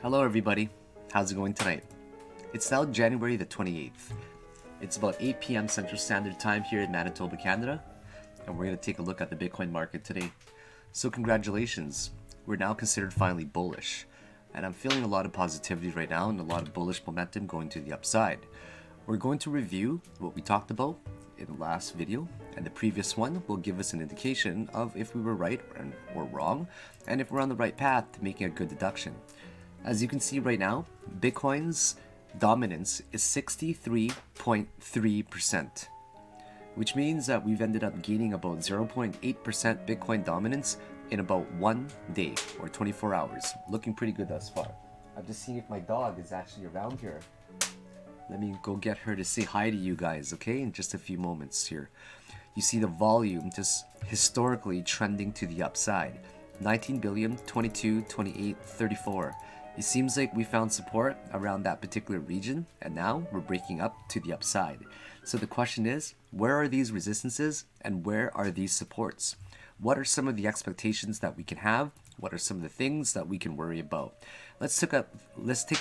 Hello everybody, how's it going tonight? It's now January the 28th. It's about 8 p.m. Central Standard Time here in Manitoba, Canada, and we're going to take a look at the Bitcoin market today. So congratulations, we're now considered finally bullish, and I'm feeling a lot of positivity right now and a lot of bullish momentum going to the upside. We're going to review what we talked about in the last video, and the previous one will give us an indication of if we were right or wrong, and if we're on the right path to making a good deduction. As you can see right now, Bitcoin's dominance is 63.3%, which means that we've ended up gaining about 0.8% Bitcoin dominance in about 1 day or 24 hours. Looking pretty good thus far. I'm just seeing if my dog is actually around here. Let me go get her to say hi to you guys, okay? In just a few moments here. You see the volume just historically trending to the upside. 19 billion, 22, 28, 34. It seems like we found support around that particular region, and now we're breaking up to the upside. So the question is, where are these resistances and where are these supports? What are some of the expectations that we can have? What are some of the things that we can worry about? Let's take a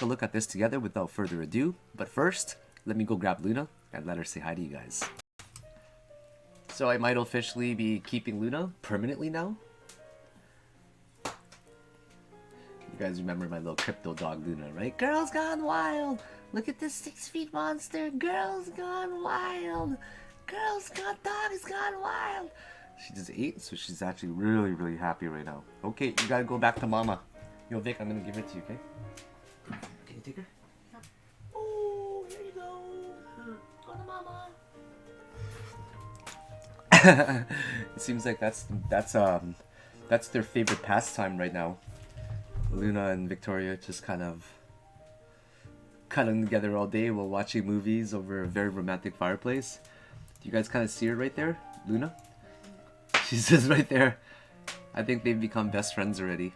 look at this together without further ado. But first, let me go grab Luna and let her say hi to you guys. So I might officially be keeping Luna permanently now. You guys remember my little crypto dog Luna, right? Girls gone wild! Look at this 6-feet monster! Girls gone wild! Girls gone, dog is gone wild! She just ate, so she's actually really happy right now. Okay, you gotta go back to mama. Yo, Vic, I'm gonna give it to you, okay? Can you take her? Yep. Oh, here you go! Go to mama! It seems like that's their favorite pastime right now. Luna and Victoria just kind of cuddling together all day while watching movies over a very romantic fireplace. Do you guys kind of see her right there, Luna? She's just right there. I think they've become best friends already.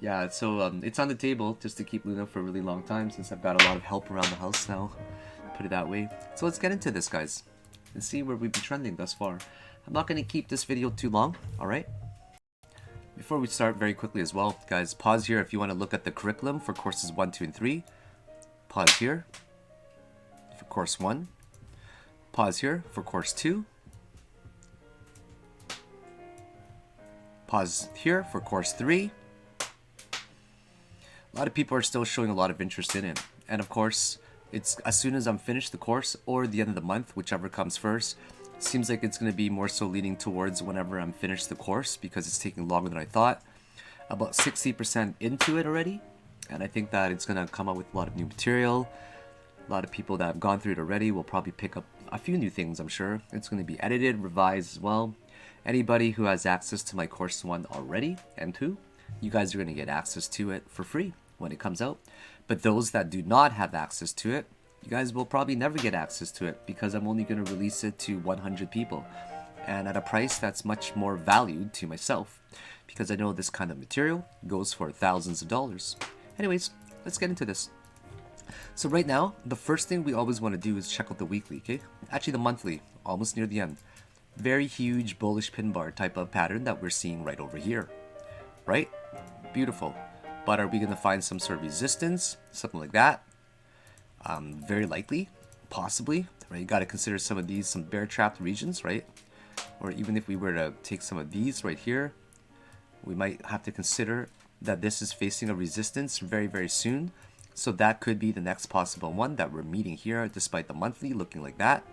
Yeah, so it's on the table just to keep Luna for a really long time since I've got a lot of help around the house now. Put it that way. So let's get into this, guys, and see where we've been trending thus far. I'm not going to keep this video too long, alright? Before we start, very quickly as well, guys, pause here if you want to look at the curriculum for courses 1, 2, and 3. Pause here for course 1. Pause here for course 2. Pause here for course 3. A lot of people are still showing a lot of interest in it. And of course, it's as soon as I'm finished the course or the end of the month, whichever comes first. Seems like it's going to be more so leaning towards whenever I'm finished the course because it's taking longer than I thought. About 60% into it already, and I think that it's going to come out with a lot of new material. A lot of people that have gone through it already will probably pick up a few new things, I'm sure. It's going to be edited, revised as well. Anybody who has access to my course 1 already and 2, you guys are going to get access to it for free when it comes out. But those that do not have access to it, you guys will probably never get access to it because I'm only going to release it to 100 people and at a price that's much more valued to myself because I know this kind of material goes for thousands of dollars. Anyways, let's get into this. So right now, the first thing we always want to do is check out the weekly, okay? Actually the monthly, almost near the end. Very huge bullish pin bar type of pattern that we're seeing right over here, right? Beautiful. But are we going to find some sort of resistance, something like that? Very likely, possibly, right? You got to consider some of these, some bear trapped regions, right? Or even if we were to take some of these right here, we might have to consider that this is facing a resistance very soon. So that could be the next possible one that we're meeting here, despite the monthly looking like that.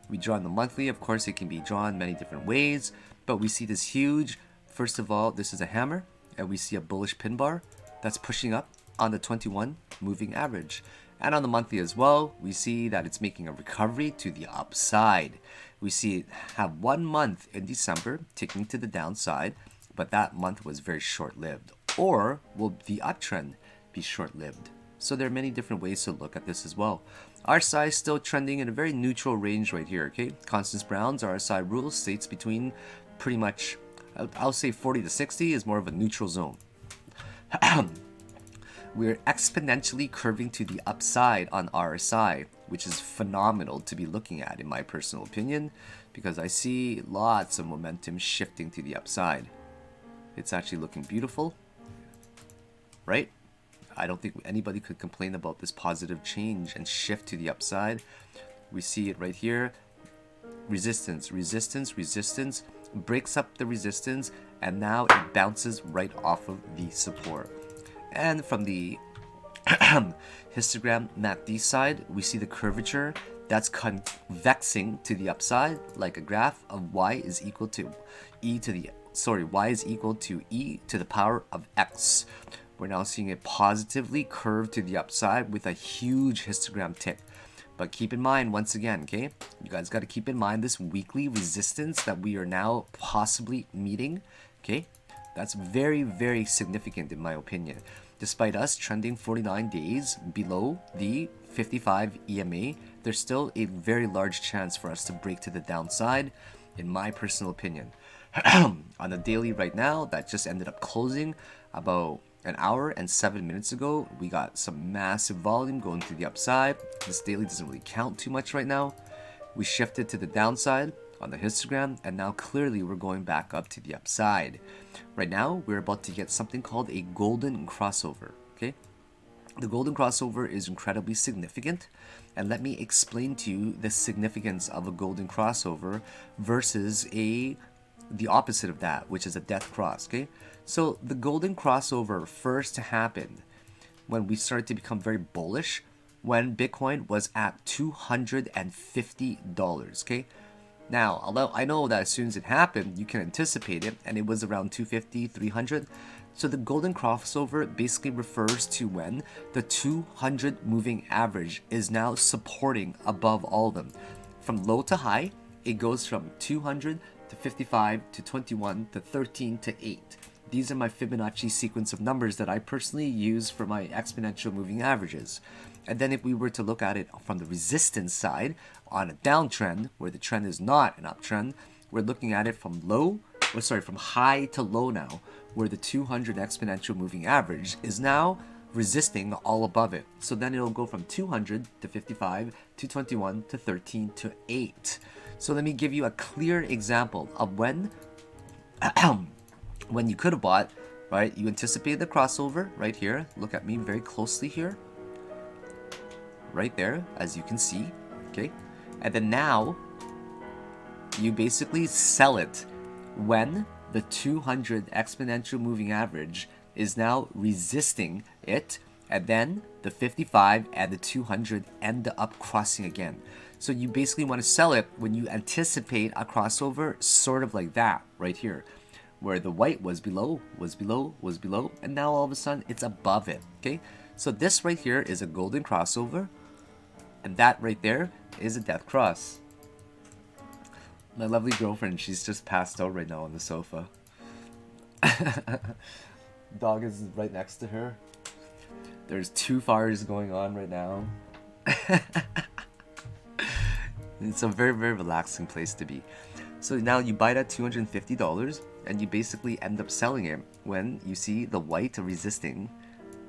We draw on the monthly, of course, it can be drawn many different ways, but we see this huge, first of all, this is a hammer, and we see a bullish pin bar that's pushing up on the 21 moving average. And on the monthly as well, we see that it's making a recovery to the upside. We see it have 1 month in December ticking to the downside, but that month was very short-lived. Or will the uptrend be short-lived? So there are many different ways to look at this as well. RSI is still trending in a very neutral range right here, okay? Constance Brown's RSI rule states between pretty much, I'll say 40 to 60 is more of a neutral zone. We're exponentially curving to the upside on RSI, which is phenomenal to be looking at in my personal opinion, because I see lots of momentum shifting to the upside. It's actually looking beautiful, right? I don't think anybody could complain about this positive change and shift to the upside. We see it right here. Resistance, resistance, resistance, breaks up the resistance, and now it bounces right off of the support. And from the histogram MACD side, we see the curvature that's convexing to the upside, like a graph of y is equal to y is equal to e to the power of x. We're now seeing it positively curve to the upside with a huge histogram tick. But keep in mind, once again, okay, you guys got to keep in mind this weekly resistance that we are now possibly meeting, okay? That's very, very significant in my opinion. Despite us trending 49 days below the 55 EMA, there's still a very large chance for us to break to the downside, in my personal opinion. On the daily right now, that just ended up closing about an hour and 7 minutes ago. We got some massive volume going to the upside. This daily doesn't really count too much right now. We shifted to the downside on the histogram, and now clearly we're going back up to the upside. Right now, we're about to get something called a golden crossover, okay? The golden crossover is incredibly significant, and let me explain to you the significance of a golden crossover versus the opposite of that, which is a death cross, okay? So the golden crossover first happened when we started to become very bullish when Bitcoin was at $250, okay? Now, although I know that as soon as it happened, you can anticipate it, and it was around 250, 300. So the golden crossover basically refers to when the 200 moving average is now supporting above all of them. From low to high, it goes from 200 to 55 to 21 to 13 to 8. These are my Fibonacci sequence of numbers that I personally use for my exponential moving averages. And then if we were to look at it from the resistance side, on a downtrend, where the trend is not an uptrend, we're looking at it from high to low now, where the 200 exponential moving average is now resisting all above it. So then it'll go from 200 to 55 to 21 to 13 to 8. So let me give you a clear example of when when you could have bought, right? You anticipated the crossover right here. Look at me very closely here. Right there, as you can see, okay? And then now, you basically sell it when the 200 exponential moving average is now resisting it, and then the 55 and the 200 end up crossing again. So you basically want to sell it when you anticipate a crossover, sort of like that right here, where the white was below, and now all of a sudden it's above it, okay? So this right here is a golden crossover, and that right there is a death cross. My lovely girlfriend, she's just passed out right now on the sofa. Dog is right next to her. There's two fires going on right now. It's a very, very relaxing place to be. So now you buy it at $250, and you basically end up selling it when you see the white resisting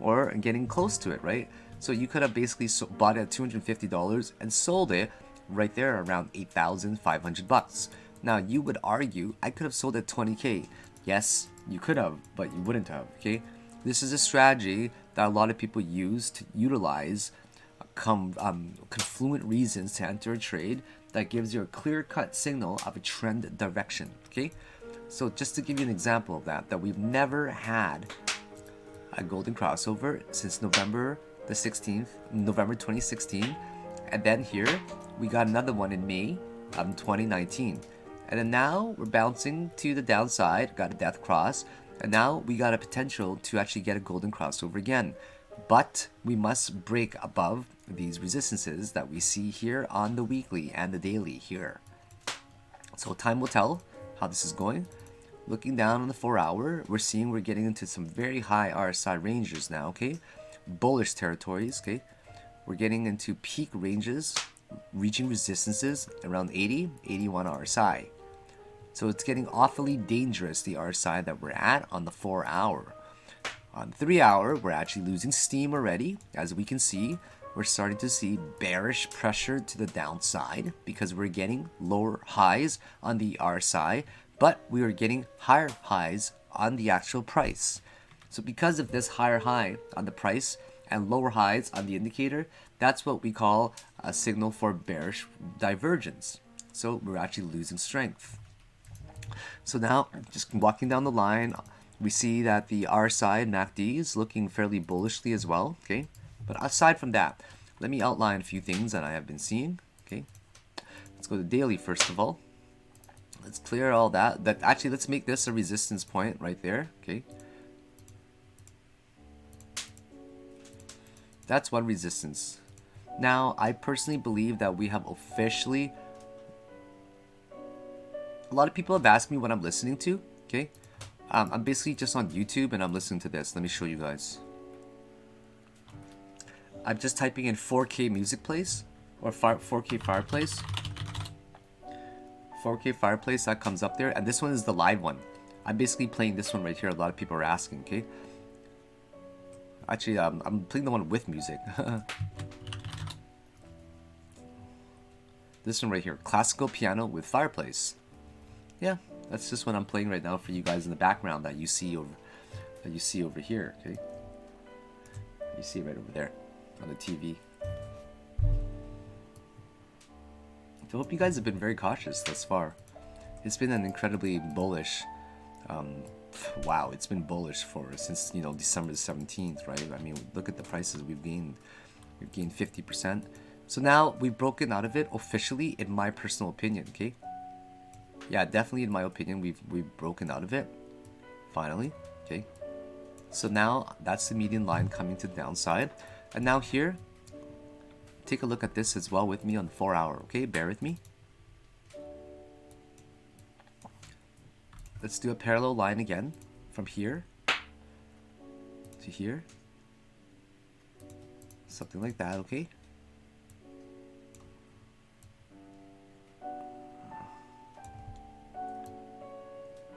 or getting close to it, right? So you could have basically bought it at $250 and sold it right there around 8,500 bucks. Now you would argue I could have sold at 20K. Yes, you could have, but you wouldn't have, okay? This is a strategy that a lot of people use to utilize confluent reasons to enter a trade that gives you a clear-cut signal of a trend direction, okay? So just to give you an example of that we've never had a golden crossover since November 2016, and then here we got another one in May of 2019, and then now we're bouncing to the downside, got a death cross, and now we got a potential to actually get a golden crossover again. But we must break above these resistances that we see here on the weekly and the daily here. So time will tell how this is going. Looking down on the 4-hour, we're seeing we're getting into some very high RSI ranges now, okay? Bullish territories, okay? We're getting into peak ranges, reaching resistances around 80, 81 RSI. So it's getting awfully dangerous, the RSI that we're at on the 4-hour. On 3-hour, we're actually losing steam already. As we can see, we're starting to see bearish pressure to the downside because we're getting lower highs on the RSI, but we are getting higher highs on the actual price. So because of this higher high on the price and lower highs on the indicator, that's what we call a signal for bearish divergence. So we're actually losing strength. So now, just walking down the line, we see that the RSI and MACD is looking fairly bullishly as well, okay? But aside from that, let me outline a few things that I have been seeing, okay? Let's go to daily first of all. Let's clear all that. Actually, let's make this a resistance point right there, okay? That's one resistance. Now, I personally believe that we have officially... A lot of people have asked me what I'm listening to, okay? I'm basically just on YouTube and I'm listening to this. Let me show you guys. I'm just typing in 4K music plays or 4K fireplace. 4K fireplace, that comes up there. And this one is the live one. I'm basically playing this one right here. A lot of people are asking, okay? Actually, I'm playing the one with music. This one right here, classical piano with fireplace. Yeah, that's just what I'm playing right now for you guys in the background that you see over here, okay? You see right over there on the TV. I hope you guys have been very cautious thus far. It's been an incredibly bullish, wow, it's been bullish for since, you know, December the 17th, right? I mean, look at the prices we've gained 50%. So now we've broken out of it officially, in my personal opinion, okay? Yeah, definitely in my opinion, we've broken out of it, finally, okay? So now that's the median line coming to the downside. And now here, take a look at this as well with me on the 4 hour, okay? Bear with me. Let's do a parallel line again from here to here. Something like that, okay?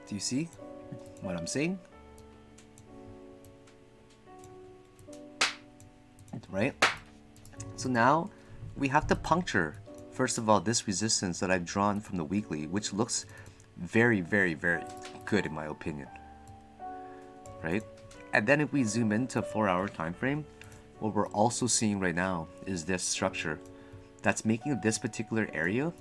Do you see what I'm saying? Right? So now we have to puncture, first of all, this resistance that I've drawn from the weekly, which looks very, very, very good in my opinion. Right? And then if we zoom into a 4 hour time frame, what we're also seeing right now is this structure that's making this particular area,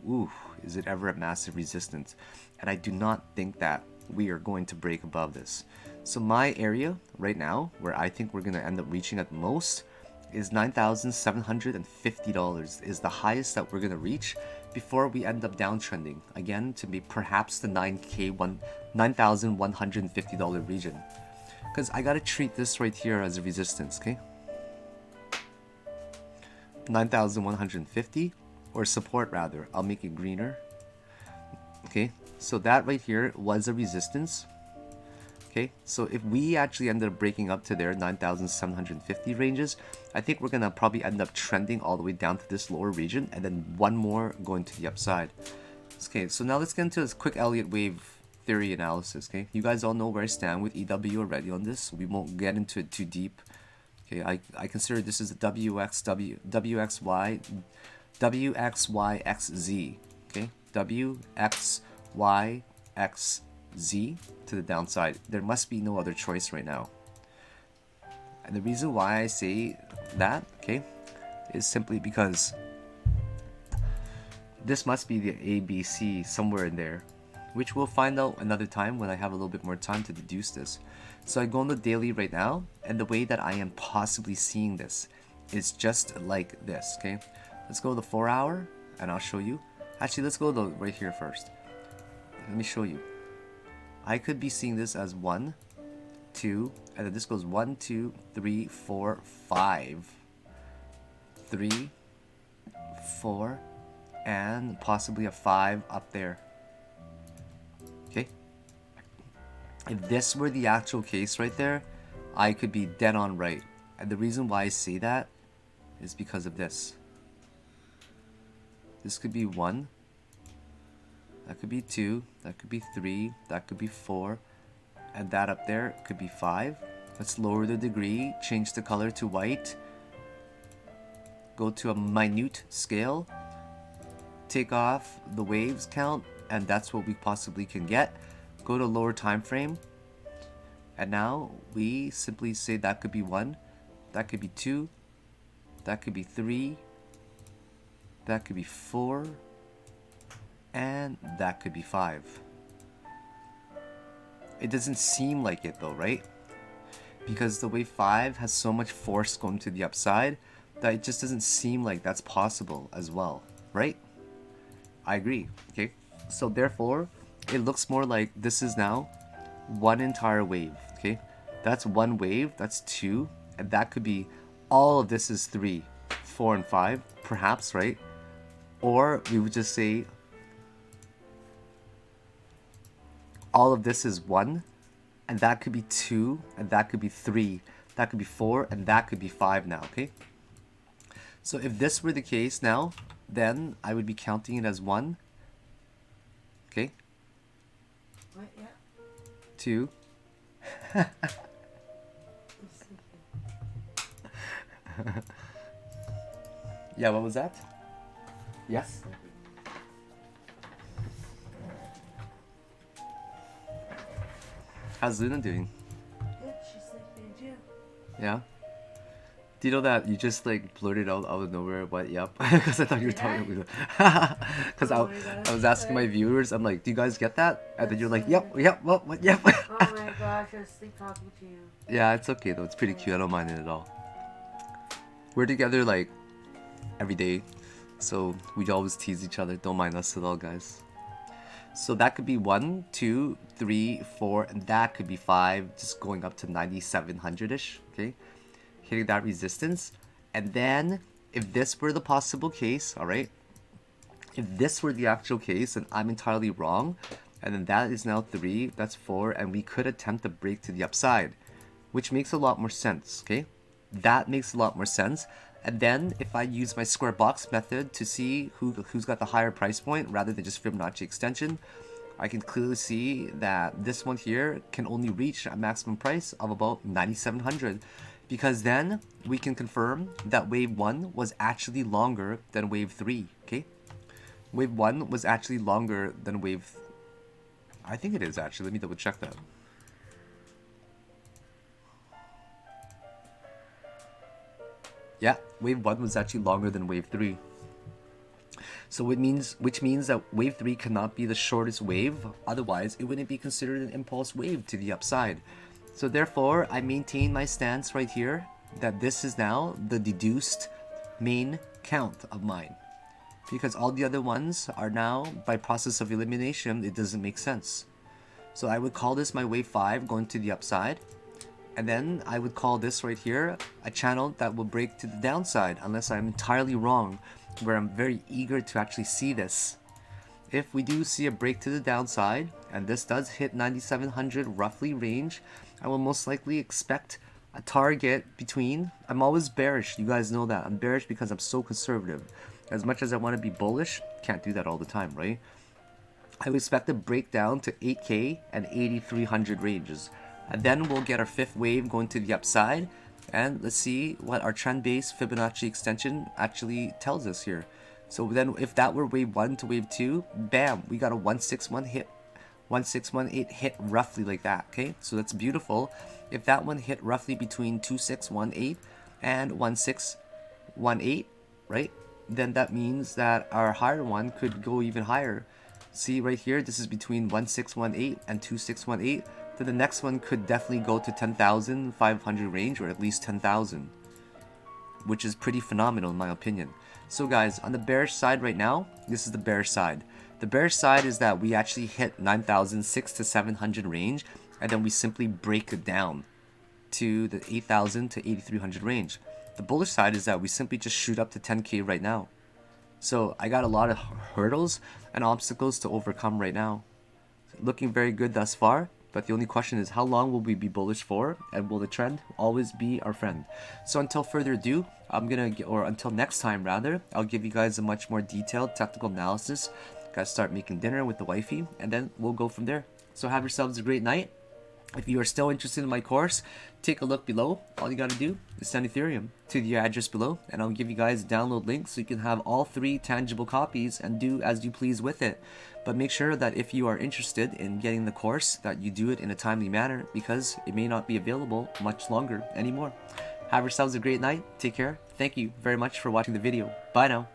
ooh, is it ever a massive resistance? And I do not think that we are going to break above this. So my area right now, where I think we're going to end up reaching at most, is $9,750 is the highest that we're going to reach before we end up downtrending again to be perhaps the $9,150 region. Because I got to treat this right here as a resistance, okay? 9,150, or support rather. I'll make it greener. Okay, so that right here was a resistance. Okay, so if we actually ended up breaking up to their 9,750 ranges, I think we're gonna probably end up trending all the way down to this lower region, and then one more going to the upside. Okay, so now let's get into this quick Elliott wave theory analysis. Okay, you guys all know where I stand with EW already on this, so we won't get into it too deep. Okay, I consider this as a WXYXZ. Okay, WXYXZ to the downside. There must be no other choice right now. And the reason why I say that, okay, is simply because this must be the ABC somewhere in there, which we'll find out another time when I have a little bit more time to deduce this. So I go on the daily right now, and the way that I am possibly seeing this is just like this, okay? Let's go to the 4 hour, and I'll show you. Actually, let's go to right here first. Let me show you. I could be seeing this as 1, 2, and then this goes 1, 2, 3, 4, 5. 3, 4, and possibly a 5 up there. Okay? If this were the actual case right there, I could be dead on right. And the reason why I say that is because of this. This could be 1. That could be 2. That could be 3. That could be 4. And that up there could be 5. Let's lower the degree. Change the color to white. Go to a minute scale. Take off the waves count. And that's what we possibly can get. Go to lower time frame. And now we simply say that could be 1, that could be 2, that could be 3, that could be 4, and that could be 5. It doesn't seem like it though, right? Because the wave 5 has so much force going to the upside that it just doesn't seem like that's possible as well, right? I agree, okay? So therefore, it looks more like this is now one entire wave, okay? That's one wave, that's 2, and that could be, all of this is 3, 4, and 5, perhaps, right? Or we would just say all of this is 1, and that could be 2, and that could be 3, that could be 4, and that could be 5 now, okay? So if this were the case now, then I would be counting it as 1, okay? What? Yeah. 2. Yeah, what was that? Yes? How's Luna doing? Good. She's sleeping too. Yeah? Do you know that you just like blurted out of nowhere what yep? Because I thought you were talking about because Oh my I gosh, was asking my sorry. viewers, I'm like, do you guys get that? And then you're like, That's yep, what, yep. Oh my gosh, I was sleep talking to you. Yeah, it's okay though. It's pretty cute. I don't mind it at all. We're together like every day, so we always tease each other. Don't mind us at all, guys. So that could be 1, 2, 3, 4, and that could be 5, just going up to 9,700-ish, okay? Hitting that resistance. And then, if this were the possible case, alright? If this were the actual case, and I'm entirely wrong, and then that is now 3, that's 4, and we could attempt a break to the upside, which makes a lot more sense, okay? That makes a lot more sense. And then if I use my square box method to see who's got the higher price point rather than just Fibonacci extension, I can clearly see that this one here can only reach a maximum price of about 9,700, because then we can confirm that wave 1 was actually longer than wave 3, okay? Wave 1 was actually longer than wave... I think it is actually. Let me double check that. Yeah, wave 1 was actually longer than wave 3. So which means that wave 3 cannot be the shortest wave, otherwise it wouldn't be considered an impulse wave to the upside. So therefore, I maintain my stance right here that this is now the deduced main count of mine. Because all the other ones are now, by process of elimination, it doesn't make sense. So I would call this my wave 5 going to the upside. And then I would call this right here a channel that will break to the downside, unless I'm entirely wrong, where I'm very eager to actually see this. If we do see a break to the downside, and this does hit 9,700 roughly range, I will most likely expect a target between... I'm always bearish, you guys know that. I'm bearish because I'm so conservative. As much as I want to be bullish, can't do that all the time, right? I would expect a breakdown to 8K and 8,300 ranges. And then we'll get our fifth wave going to the upside. And let's see what our trend-based Fibonacci extension actually tells us here. So then if that were wave 1 to wave 2, bam, we got a 161 hit. 1618 hit roughly like that, okay? So that's beautiful. If that one hit roughly between 2618 and 1618, right? Then that means that our higher one could go even higher. See right here, this is between 1618 and 2618. Then the next one could definitely go to 10,500 range, or at least 10,000, which is pretty phenomenal in my opinion. So guys, on the bearish side right now, this is the bearish side. The bearish side is that we actually hit 9,600 to 700 range, and then we simply break it down to the 8,000 to 8,300 range. The bullish side is that we simply just shoot up to 10K right now. So I got a lot of hurdles and obstacles to overcome right now. Looking very good thus far, but the only question is how long will we be bullish for, and will the trend always be our friend? So until further ado, until next time rather, I'll give you guys a much more detailed technical analysis. Gotta start making dinner with the wifey, and then we'll go from there. So have yourselves a great night, If you are still interested in my course, take a look below. All you gotta do is send Ethereum to the address below, and I'll give you guys a download link so you can have all 3 tangible copies and do as you please with it. But make sure that if you are interested in getting the course, that you do it in a timely manner, because it may not be available much longer anymore. Have yourselves a great night. Take care. Thank you very much for watching the video. Bye now.